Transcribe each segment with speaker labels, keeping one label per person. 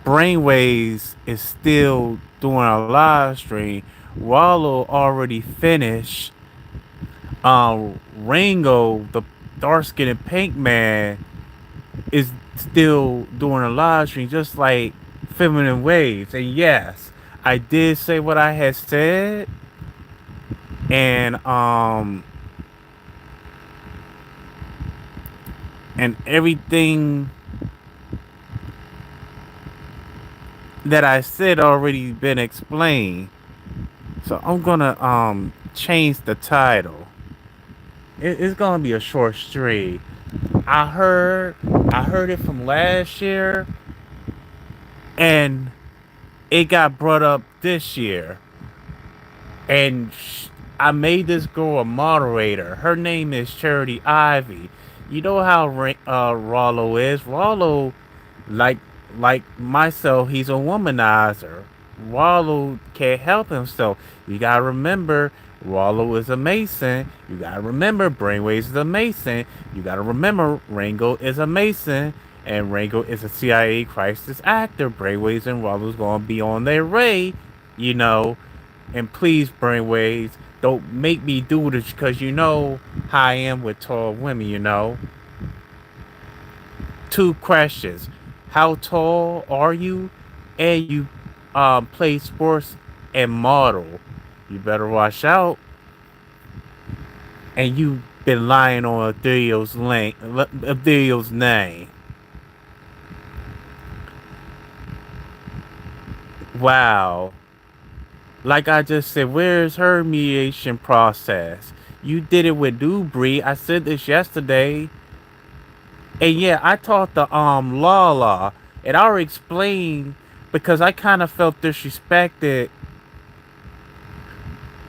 Speaker 1: Brainwaves is still doing a live stream. Wallow already finished. Ringo, the dark skinned pink man, is still doing a live stream, just like Feminine Waves. And yes, I did say what I had said, and everything that I said already been explained. So I'm gonna change the title. It's gonna be a short stream. I heard I heard it from last year, and it got brought up this year. And I made this girl a moderator. Her name is Charity Ivy. You know how Rollo is. Rollo, like like myself, he's a womanizer. Rollo can't help himself. You gotta remember, Rollo is a Mason. You gotta remember, Brainwaves is a Mason. You gotta remember, Ringo is a Mason. And Ringo is a CIA crisis actor. Brainwaves and Rollo's gonna be on their way, you know. And please, Brainwaves, don't make me do this because you know how I am with tall women, you know. Two questions. How tall are you? And you play sports and model. You better watch out. And you been lying on Adilio's name. Wow. Like I just said, where's her mediation process? You did it with Dubry. I said this yesterday. And yeah, I talked to Lala, and I already explained because I kind of felt disrespected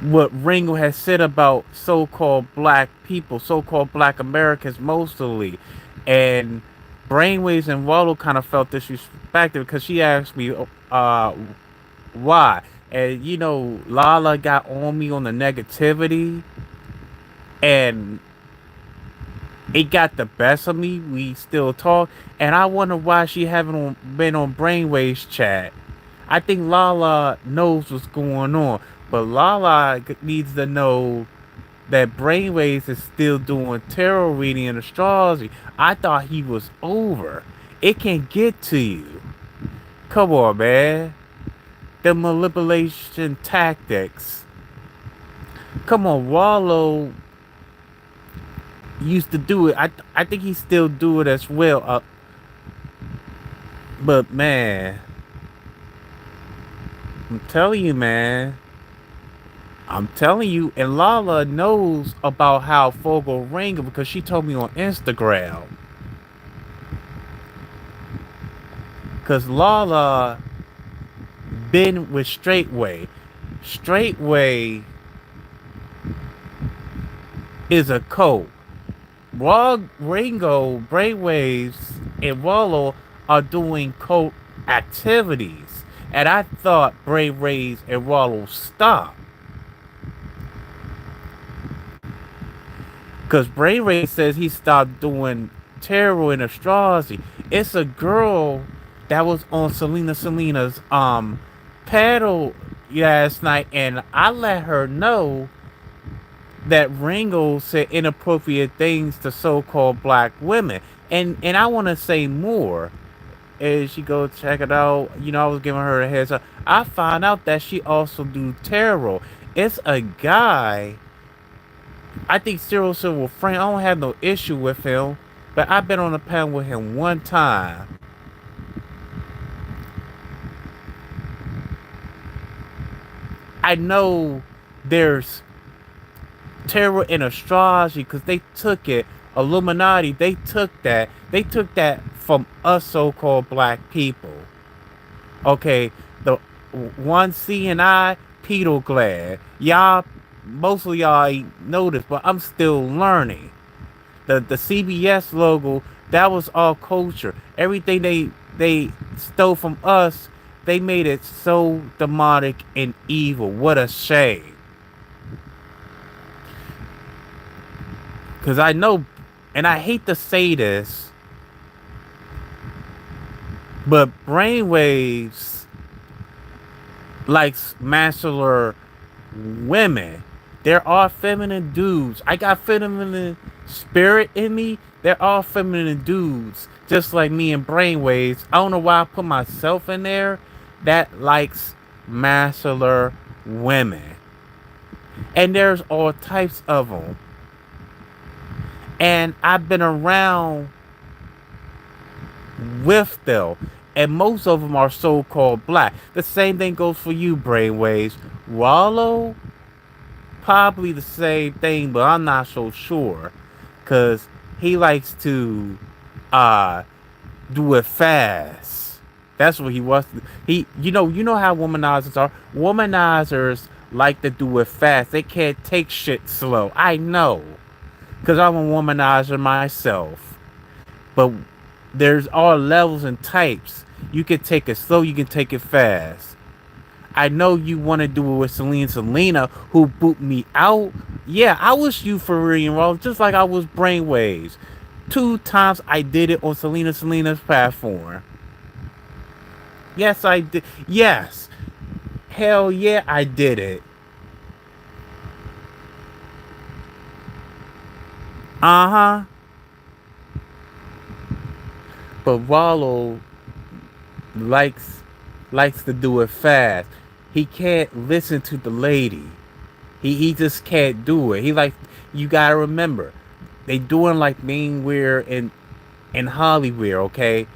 Speaker 1: what Ringo has said about so-called black people, so-called black Americans mostly, and Brainwaves and Wallow kind of felt disrespected because she asked me why, and you know Lala got on me on the negativity, and it got the best of me. We still talk, and I wonder why she haven't been on Brainwaves chat. I think Lala knows what's going on, but Lala needs to know that Brainwaves is still doing tarot reading and astrology. I thought he was over. It can get to you. Come on, man. The manipulation tactics. Come on, Wallow used to do it. I think he still do it as well. But man, I'm telling you, man. I'm telling you, and Lala knows about how Fogel Ringo because she told me on Instagram. Cause Lala been with Straightway. Straightway is a cult. Ringo, Brainwaves, and Wallow are doing cult activities. And I thought Brainwaves and Wallow stopped. Because Brainwaves says he stopped doing tarot and astrology. It's a girl that was on Selena's panel last night, and I let her know that Ringo said inappropriate things to so-called black women. And I want to say more. As she go check it out, you know, I was giving her a heads up. I found out that she also do tarot. It's a guy. I think Cyril Silver Frank. I don't have no issue with him, but I've been on a panel with him one time. I know there's tarot and astrology because they took it. Illuminati, they took that. They took that from us so-called black people. Okay, the one C and I, Peter Glad. Y'all, most of y'all ain't noticed, but I'm still learning. The CBS logo, that was all culture. Everything they stole from us, they made it so demonic and evil. What a shame. Cause I know, and I hate to say this, But Brainwaves likes masculine women. There are feminine dudes. I got feminine spirit in me. There are feminine dudes, just like me in Brainwaves. I don't know why I put myself in there. That likes masculine women, and there's all types of them. And I've been around with them, and most of them are so-called black. The same thing goes for you, Brainwaves. Wallow, probably the same thing, but I'm not so sure, cause he likes to uh do it fast. That's what he wants. You know how womanizers are. Womanizers like to do it fast. They can't take shit slow. I know, cause I'm a womanizer myself. But there's all levels and types. You can take it slow. You can take it fast. I know you want to do it with Selena, who boot me out. Yeah, I was you for Ringotvraw, just like I was Brainwaves. 2 times I did it on Selena's platform. Yes, I did. Yes. Hell yeah, I did it. Uh-huh. But Rollo likes likes to do it fast. He can't listen to the lady. He just can't do it. He like you gotta remember, they doing like mean weird in Hollywood, okay?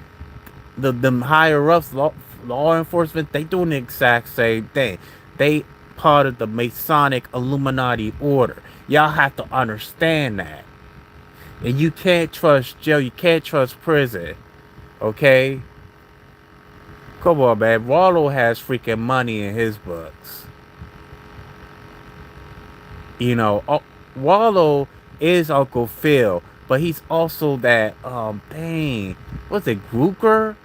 Speaker 1: The higher ups, law enforcement, they doing the exact same thing. They part of the Masonic Illuminati order. Y'all have to understand that. And you can't trust jail. You can't trust prison. Okay? Come on, man. Wallow has freaking money in his books. You know, Wallow is Uncle Phil, but he's also that dang, what's it, Gruker?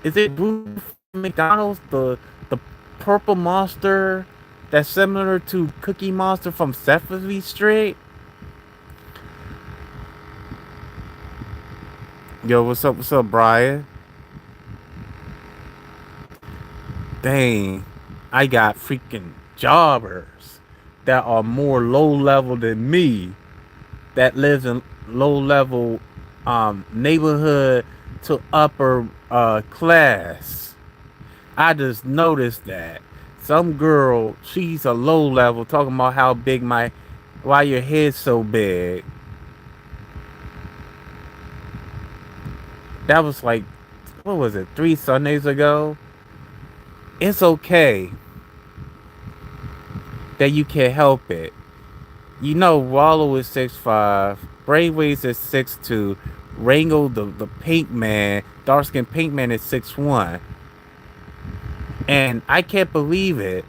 Speaker 1: Is it Gruker from McDonald's? The purple monster that's similar to Cookie Monster from Sesame Street? Yo, what's up, Brian? Dang, I got freaking jobbers that are more low level than me, that lives in low level neighborhood to upper class. I just noticed that some girl, she's a low level, talking about how big why your head's so big. That was like, what was it, 3 Sundays ago? It's okay that you can't help it. You know, Wallow is 6'5", Brainwaves is 6'2", Rango, the pink man, dark skinned pink man, is 6'1". And I can't believe it.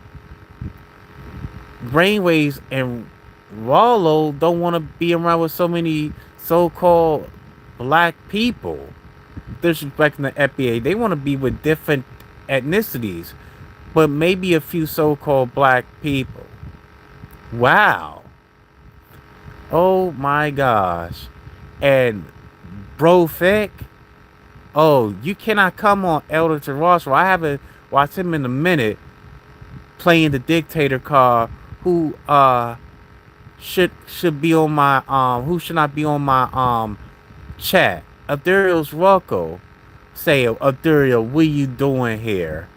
Speaker 1: Brainwaves and Wallow don't want to be around with so many so-called black people. Disrespecting the FBA. They want to be with different ethnicities, but maybe a few so-called black people. Wow. Oh my gosh. And Bro Thick, oh, you cannot come on Elder Terrastro. I haven't watched him in a minute playing the dictator card, who should be on my who should not be on my chat. Abduriel's Rocco. Say, Abduriel, what you doing here?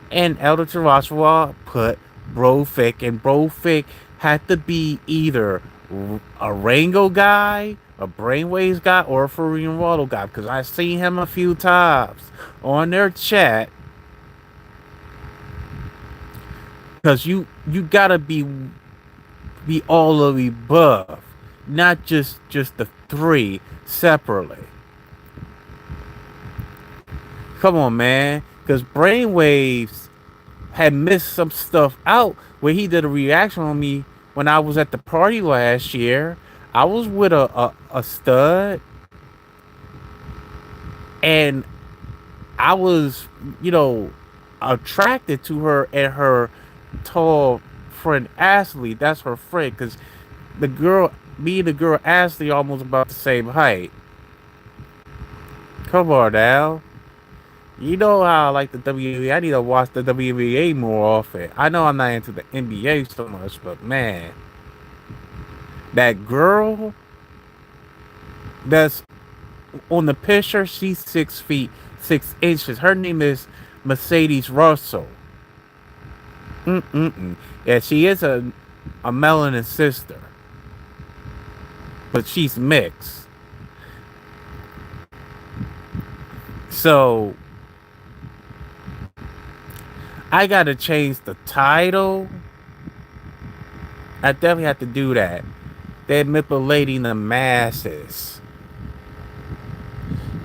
Speaker 1: And Elder Terrastro put Bro Thick, and Bro Thick had to be either a Rango guy, a Brainwaves guy, or a Floridanralo guy, because I seen him a few times on their chat. Because you gotta be all of the above, not just the three separately. Come on, man. Because Brainwaves had missed some stuff out where he did a reaction on me when I was at the party last year. I was with a stud, and I was, attracted to her and her tall friend Ashley. That's her friend, because me and the girl Ashley almost about the same height. Come on now. You know how I like the WWE. I need to watch the WNBA more often. I know I'm not into the NBA so much, but man, that girl that's on the picture, she's 6 feet 6 inches. Her name is Mercedes Russell. Mm-mm-mm. Yeah, she is a melanin sister, but she's mixed. So I gotta change the title. I definitely have to do that. They're manipulating the masses.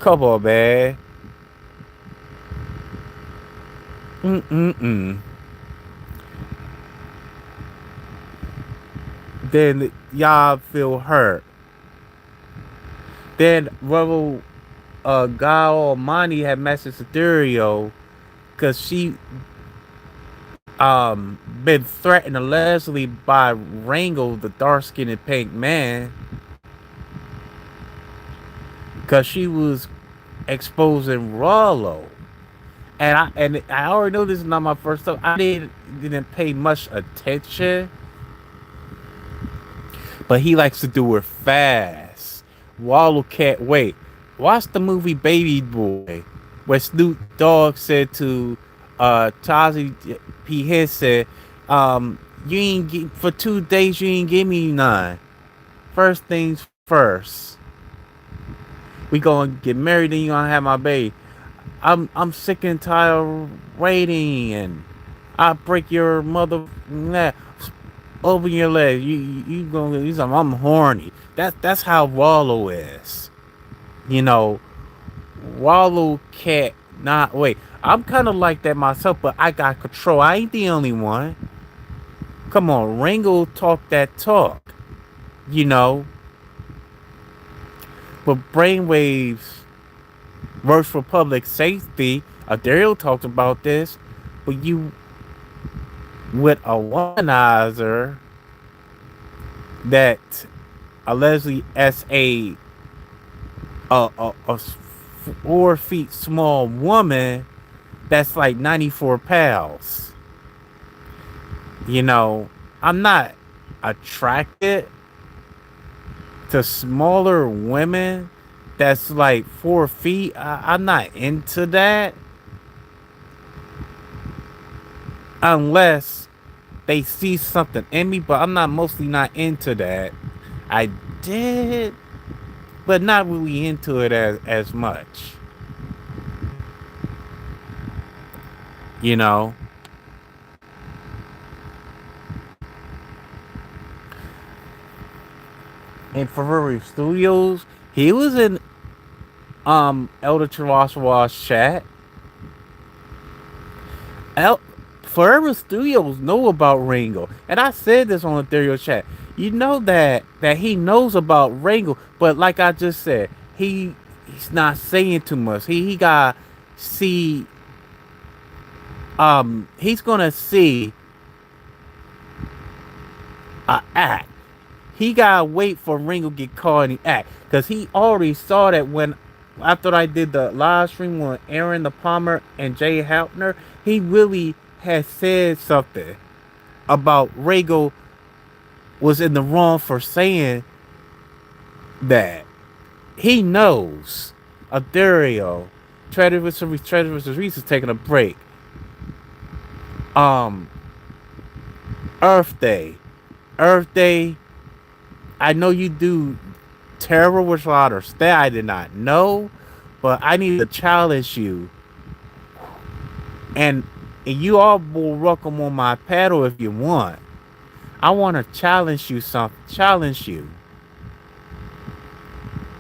Speaker 1: Come on, man. Mm-mm-mm. Then y'all feel hurt. Then Rebel God Almighty had messaged Ethereal because she been threatened allegedly by Rango, the dark-skinned pink man, because she was exposing Rollo. And I already know this is not my first time. I didn't pay much attention, but he likes to do it fast. Wallow can't wait. Watch the movie Baby Boy, where Snoop Dogg said to Tazi P. Henson, you ain't for 2 days you ain't give me none. First things first. We gonna get married, then you gonna have my baby. I'm sick and tired of waiting, and I break your mother neck, open your leg. You gonna I'm horny. That's how Wallow is. You know, Wallow can't not wait. I'm kind of like that myself, but I got control. I ain't the only one. Come on, Ringo talk that talk. You know, but brainwaves works for public safety. Daryl talked about this, but you with a womanizer that allegedly as a 4 feet small woman that's like 94 pounds. You know, I'm not attracted to smaller women that's like 4 feet. I'm not into that unless they see something in me, but I'm not mostly not into that. I did, but not really into it as much. You know, in Ferrari Studios, he was in Elder Chiraswa's chat. El Forever Studios know about Ringo, and I said this on the Ethereal chat. You know that he knows about Ringo, but like I just said, he's not saying too much. He got see he's gonna see a act. He gotta wait for Ringo get caught in the act, cause he already saw that when after I did the live stream with Aaron the Palmer and Jay Halpner, he really had said something about Ringo was in the wrong for saying that. He knows. Aderio, Trader vs. Reese is taking a break. Um, Earth Day. Earth Day, I know you do tarot with a lot of stat I did not know, but I need to challenge you. And you all will welcome on my paddle if you want. I want to challenge you something. Challenge you.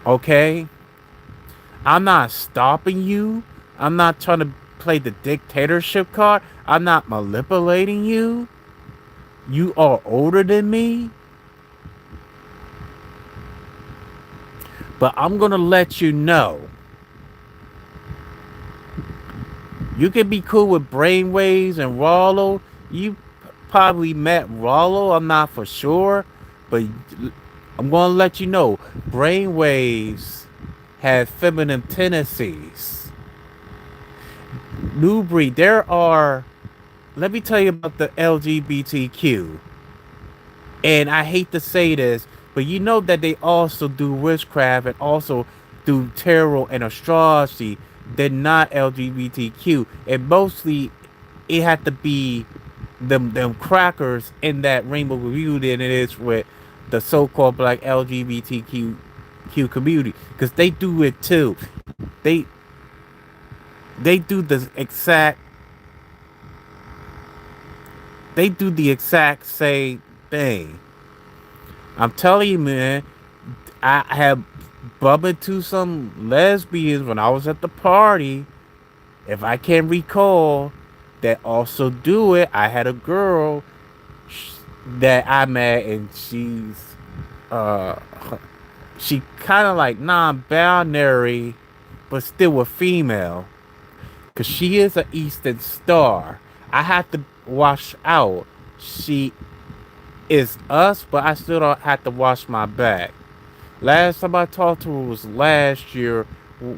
Speaker 1: Okay? I'm not stopping you. I'm not trying to play the dictatorship card. I'm not manipulating you. You are older than me. But I'm going to let you know. You can be cool with Brainwavezz and Rollo. You probably met Rollo. I'm not for sure. But I'm going to let you know. Brainwavezz have feminine tendencies. New breed. There are. Let me tell you about the LGBTQ. And I hate to say this, but you know that they also do witchcraft and also do tarot and astrology. They're not LGBTQ. And mostly it had to be them crackers in that Rainbow Review than it is with the so-called black LGBTQ community. Because they do it too. They they do the exact they do the exact same thing. I'm telling you, man, I have bumped into some lesbians when I was at the party, if I can recall, that also do it. I had a girl that I met, and uh, she kind of like non-binary, but still a female, cause she is an Eastern Star. I have to watch out. She is us, but I still don't have to watch my back. Last time I talked to her was last year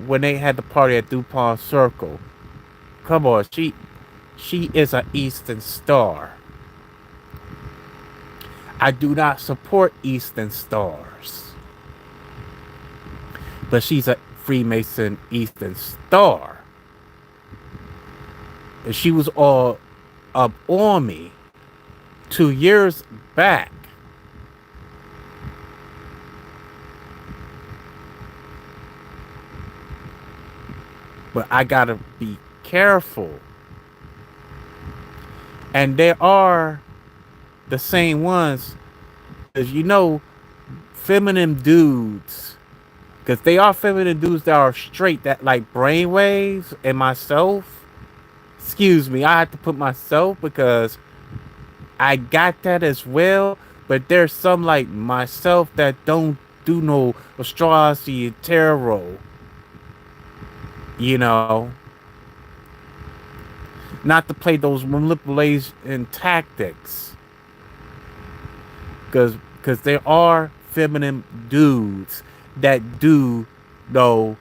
Speaker 1: when they had the party at DuPont Circle. Come on, she is an Eastern Star. I do not support Eastern Stars, but she's a Freemason Eastern Star. And she was all up on me 2 years back. But I gotta be careful. And there are the same ones, as you know, feminine dudes. Because they are feminine dudes that are straight, that like Brainwaves and myself. Excuse me, I have to put myself because I got that as well. But there's some like myself that don't do no astrology and tarot. You know, not to play those manipulation tactics. Because there are feminine dudes that do though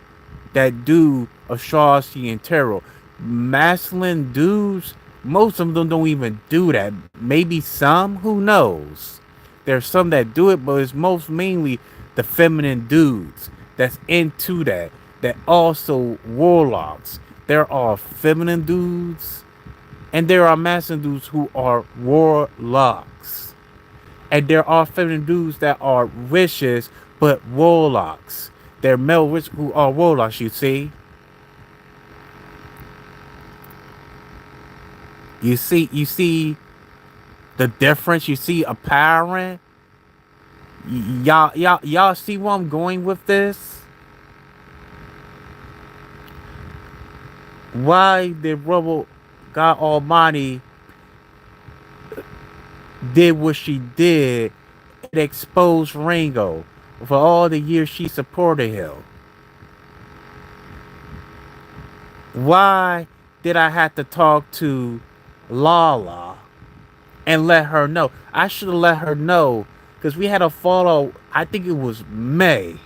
Speaker 1: that do astrology and tarot. Masculine dudes, most of them don't even do that. Maybe some, who knows? There's some that do it, but it's most mainly the feminine dudes that's into that. That also warlocks. There are feminine dudes and there are masculine dudes who are warlocks. And there are feminine dudes that are witches but warlocks. They're male witches who are warlocks, you see? You see the difference? You see apparent? Y'all see where I'm going with this? Why did Rebel God Almighty did what she did and exposed Ringo for all the years she supported him? Why did I have to talk to Lala and let her know? I should have let her know because we had a follow. I think it was May.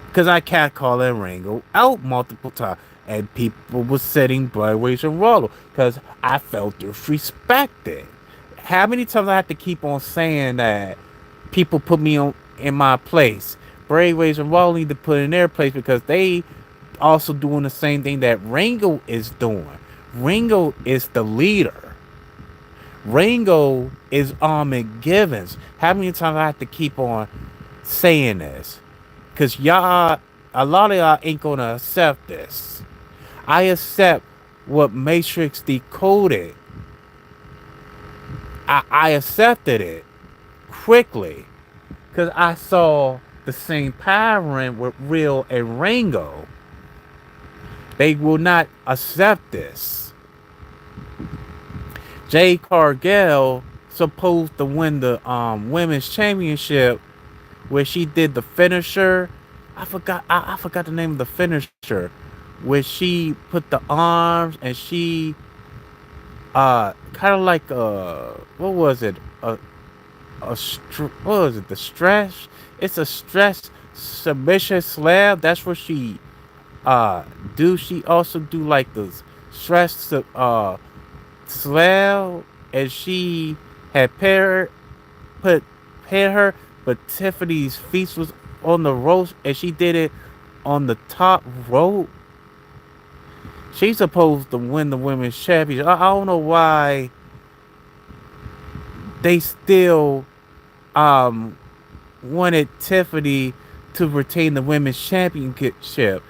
Speaker 1: Because I catcalled Ringo out multiple times. And people were setting Brainwavezz because I felt disrespected. How many times I have to keep on saying that people put me on in my place? Brainwavezz need to put in their place because they also doing the same thing that Ringo is doing. Ringo is the leader. Ringo is Armin Givens. How many times I have to keep on saying this? Because y'all, a lot of y'all ain't gonna accept this. I accept what Matrix decoded. I accepted it quickly because I saw the same pattern with Real and Ringo. They will not accept this. Jay Cargill supposed to win the women's championship where she did the finisher. I forgot the name of the finisher. Where she put the arms and she kind of like what was it? What was it? The stretch? It's a stretch submission slab. That's what she Uh, do she also do like the stress swell, and she had put paired her, but Tiffany's feet was on the rope, and she did it on the top rope. She's supposed to win the women's championship. I don't know why they still um wanted Tiffany to retain the women's championship,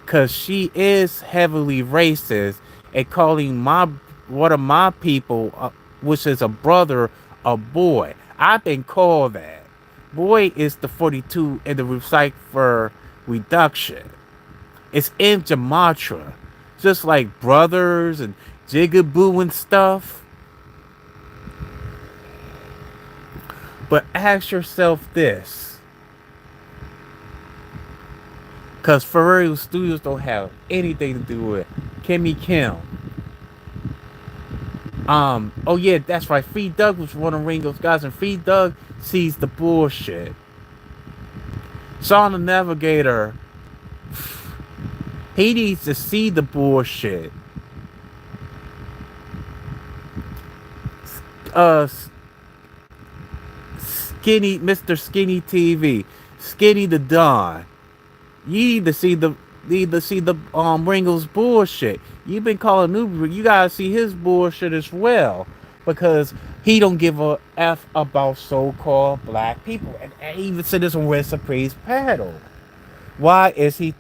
Speaker 1: because she is heavily racist and calling my one of my people, which is a brother, a boy. I've been called that. Boy is the 42 in the recycler reduction. It's in Jamatra. Just like brothers and jigaboo and stuff. But ask yourself this. Because Ferrari Studios don't have anything to do with Kimmy Kim. Oh yeah, that's right. Free Doug was one of Ringo's guys, and Free Doug sees the bullshit. Sean the Navigator, he needs to see the bullshit. Uh, Skinny, Mr. Skinny TV, Skinny the Don. You need to see the Ringo's bullshit. You've been calling Uber, you gotta see his bullshit as well, because he don't give a f about so-called black people, and even said this on Red Surprise panel. Why is he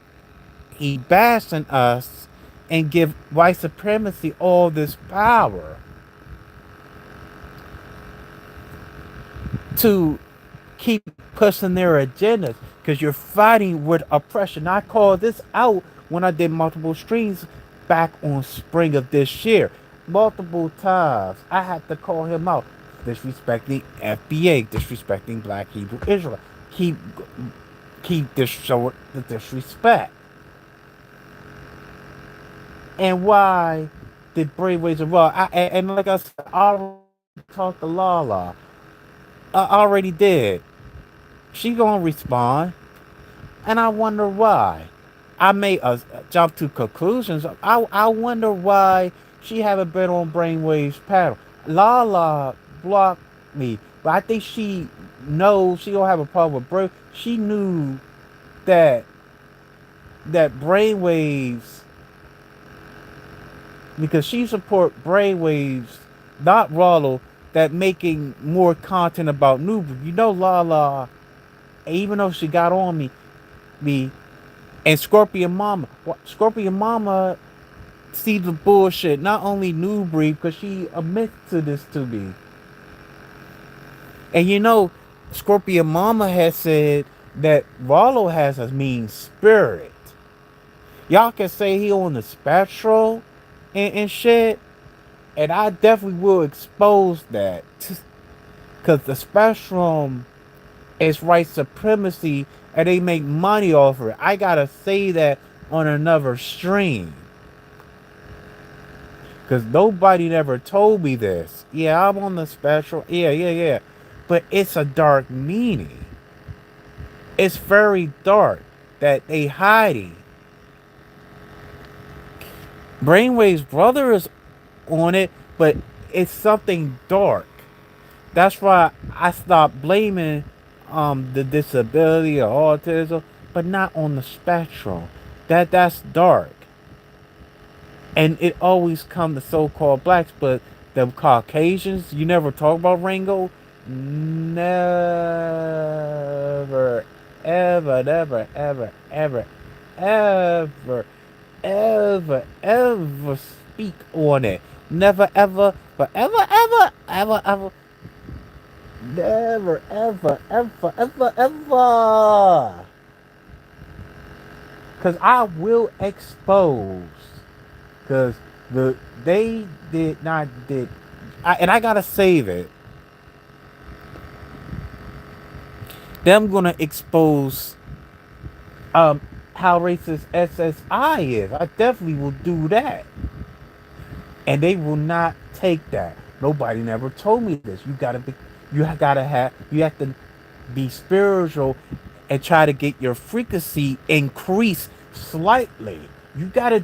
Speaker 1: bashing us and give white supremacy all this power to keep pushing their agendas, because you're fighting with oppression. I called this out when I did multiple streams back on spring of this year. Multiple times I had to call him out. Disrespecting FBA, disrespecting Black Hebrew Israel. Keep this showing the disrespect. And why did Brainwavezz Raw? And like I said, I already talked to Lala. I already did. She gonna respond, and I wonder why. I may jump to conclusions. I wonder why she haven't been on Brainwave's panel. Lala blocked me, but I think she knows she don't have a problem with Brain. She knew that Brainwaves, because she support Brainwaves, not Rollo, that making more content about Nubu. You know, Lala, even though she got on me, and Scorpion Mama. Scorpion Mama see the bullshit. Not only New Breed, because she admits to this to me. And you know, Scorpion Mama has said that Rollo has a mean spirit. Y'all can say he on the spectral and shit, and I definitely will expose that. Because the spectrum is white supremacy, and they make money off of it. I gotta say that on another stream, because nobody never told me this. Yeah, I'm on the special. Yeah. But it's a dark meaning. It's very dark that they hiding. Brainwave's brother is on it, but it's something dark. That's why I stopped blaming the disability or autism, but not on the spectrum. That's dark. And it always come to so-called blacks, but the Caucasians, you never talk about Ringo. Never, ever speak on it. Never, ever, but ever, never, ever. Because I will expose. Because they did not and I gotta save it. Them gonna expose how racist SSI is. I definitely will do that. And they will not take that. Nobody never told me this. You have to be spiritual and try to get your frequency increased slightly. You gotta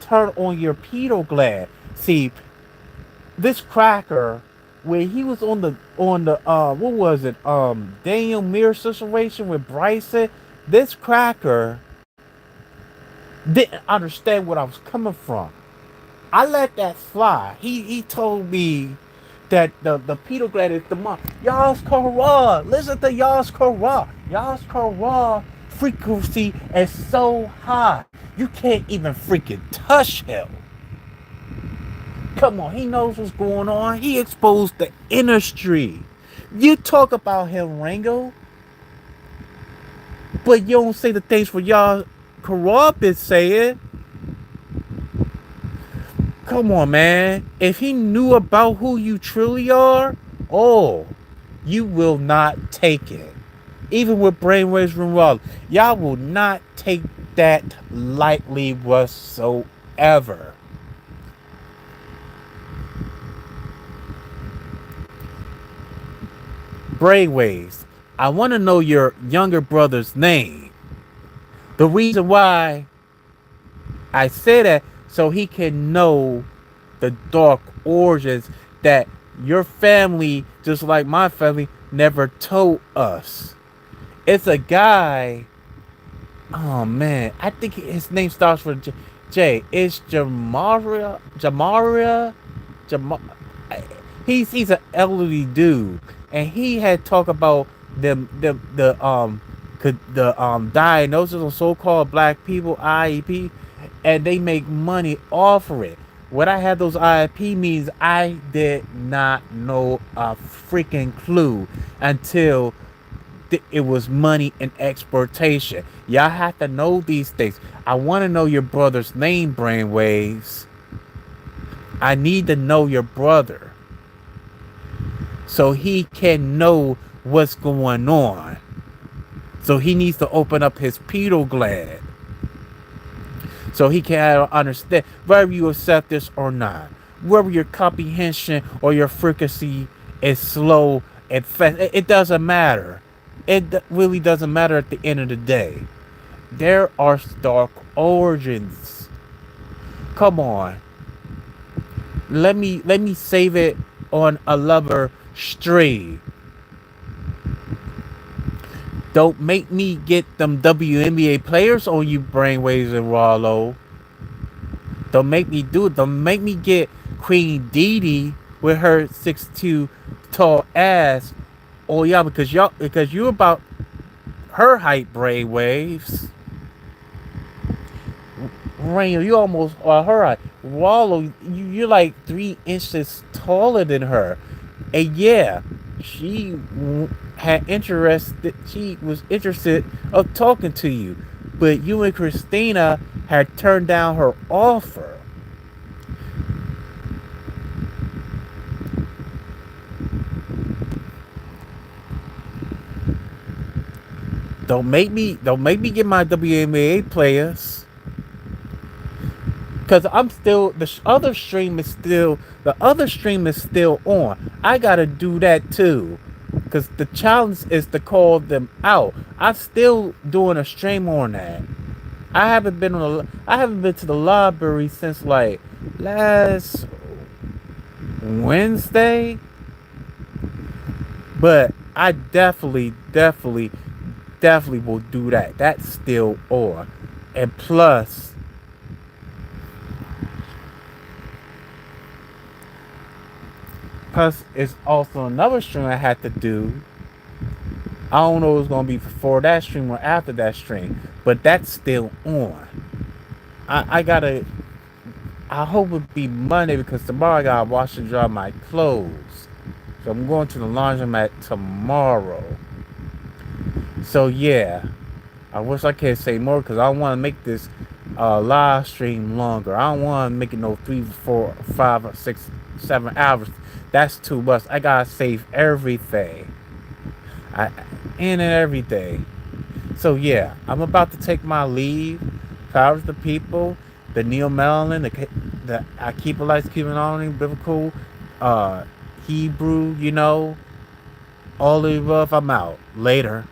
Speaker 1: turn on your pineal gland. See, this cracker, where he was on the what was it, Daniel Muir situation with Bryson, this cracker didn't understand what I was coming from. I let that fly. He told me that the pineal gland is the mom. Yas Kara. Listen to Yas Kara. Yas Kara frequency is so high. You can't even freaking touch him. Come on, he knows what's going on. He exposed the industry. You talk about him, Ringo, but you don't say the things for y'all Karab is saying. Come on, man. If he knew about who you truly are, oh, you will not take it. Even with Brainwavezz Ringotvraw, y'all will not take that lightly whatsoever. Brainwavezz, I want to know your younger brother's name. The reason why I say that, so he can know the dark origins that your family, just like my family, never told us. It's a guy. Oh man, I think his name starts with J. It's Jamaria. Jamar. He's an elderly dude, and he had talked about the diagnosis of so-called black people, IEP, and they make money off of it. When I had those IEP meetings, I did not know a freaking clue until it was money and exportation. Y'all have to know these things. I want to know your brother's name, Brainwaves. I need to know your brother so he can know what's going on. So he needs to open up his pineal gland so he can understand whether you accept this or not, whether your comprehension or your frequency is slow and fast. It doesn't matter. It really doesn't matter at the end of the day. There are dark origins. Come on. Let me save it on a lover stream. Don't make me get them WNBA players on you, Brainwavezz and Rollo. Don't make me do it. Don't make me get Queen Dee Dee with her 6'2" tall ass. Oh yeah, because you're about her height, Brainwaves. Rain, you almost her height. Rollo, you're like 3 inches taller than her. And yeah, she had interested. She was interested of talking to you, but you and Christina had turned down her offer. Don't make me get my WNBA players. Cause I'm still the other stream is still on. I gotta do that too. Cause the challenge is to call them out. I'm still doing a stream on that. I haven't been to the library since like last Wednesday. But I definitely will do that. That's still on. And plus it's also another stream I had to do. I don't know if it's gonna be before that stream or after that stream, but that's still on. I gotta. I hope it be Monday because tomorrow I gotta wash and dry my clothes. So I'm going to the laundromat tomorrow. So yeah, I wish I could say more because I want to make this live stream longer. I don't want to make it no 3, 4, 5, or 6, 7 hours. That's too much. I gotta save everything. In and everything. So yeah, I'm about to take my leave. Powers the people, the Neo Melon, the I keep a lights, keep it on, biblical, Hebrew, all the above. I'm out. Later.